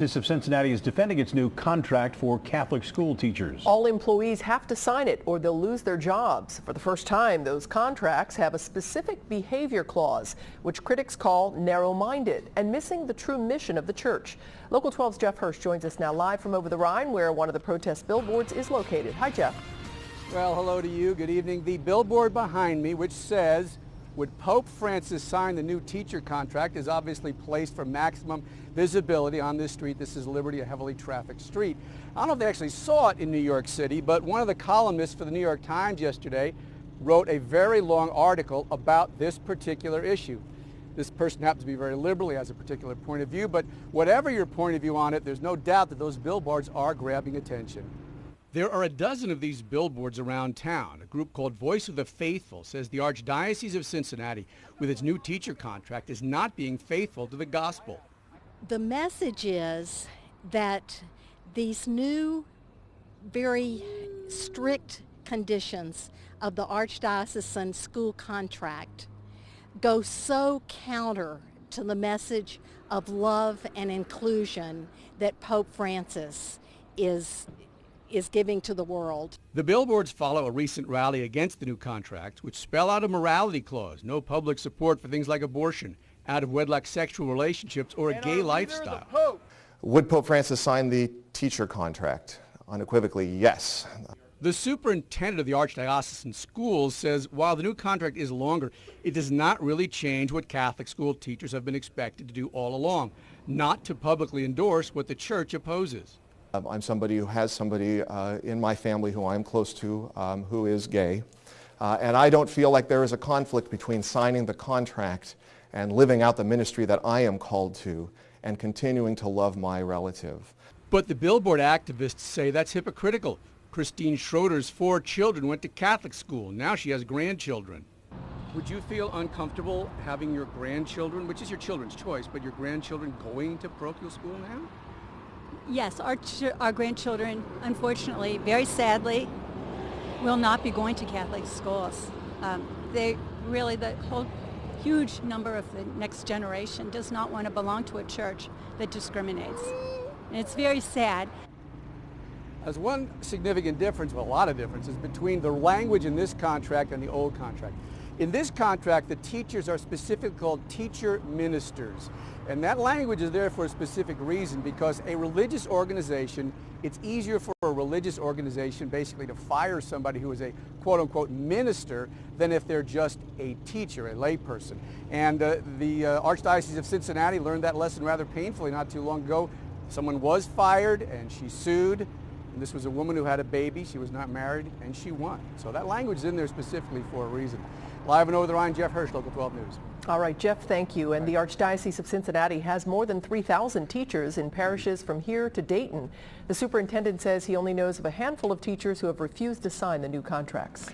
Archdiocese of Cincinnati is defending its new contract for Catholic school teachers. All employees have to sign it or they'll lose their jobs. For the first time, those contracts have a specific behavior clause, which critics call narrow-minded and missing the true mission of the church. Local 12's Jeff Hirsh joins us now live from over the Rhine, where one of the protest billboards is located. Hi, Jeff. Well, hello to you. Good evening. The billboard behind me, which says, "Would Pope Francis sign the new teacher contract?" is obviously placed for maximum visibility on this street. This is Liberty, a heavily trafficked street. I don't know if they actually saw it in New York City, but one of the columnists for the New York Times yesterday wrote a very long article about this particular issue. This person happens to be very liberal, he has a particular point of view, but whatever your point of view on it, there's no doubt that those billboards are grabbing attention. There are a dozen of these billboards around town. A group called Voice of the Faithful says the Archdiocese of Cincinnati, with its new teacher contract, is not being faithful to the gospel. The message is that these new, very strict conditions of the Archdiocesan school contract go so counter to the message of love and inclusion that Pope Francis is giving to the world. The billboards follow a recent rally against the new contract, which spell out a morality clause, no public support for things like abortion, out-of-wedlock sexual relationships, or a gay lifestyle. Would Pope Francis sign the teacher contract? Unequivocally, yes. The superintendent of the Archdiocesan schools says while the new contract is longer, it does not really change what Catholic school teachers have been expected to do all along, not to publicly endorse what the church opposes. I'm somebody who has somebody in my family who I'm close to who is gay, and I don't feel like there is a conflict between signing the contract and living out the ministry that I am called to and continuing to love my relative. But the billboard activists say that's hypocritical. Christine Schroeder's 4 children went to Catholic school. Now she has grandchildren. Would you feel uncomfortable having your grandchildren, which is your children's choice, but your grandchildren going to parochial school now? Yes, our grandchildren, unfortunately, very sadly, will not be going to Catholic schools. The whole huge number of the next generation does not want to belong to a church that discriminates. And it's very sad. There's one significant difference, well, a lot of differences, between the language in this contract and the old contract. In this contract, the teachers are specifically called teacher ministers. And that language is there for a specific reason, because a religious organization, it's easier for a religious organization basically to fire somebody who is a quote-unquote minister than if they're just a teacher, a layperson. And the Archdiocese of Cincinnati learned that lesson rather painfully not too long ago. Someone was fired and she sued. And this was a woman who had a baby. She was not married, and she won. So that language is in there specifically for a reason. Live and over the Rhine, Jeff Hirsh, Local 12 News. All right, Jeff, thank you. And the Archdiocese of Cincinnati has more than 3,000 teachers in parishes from here to Dayton. The superintendent says he only knows of a handful of teachers who have refused to sign the new contracts.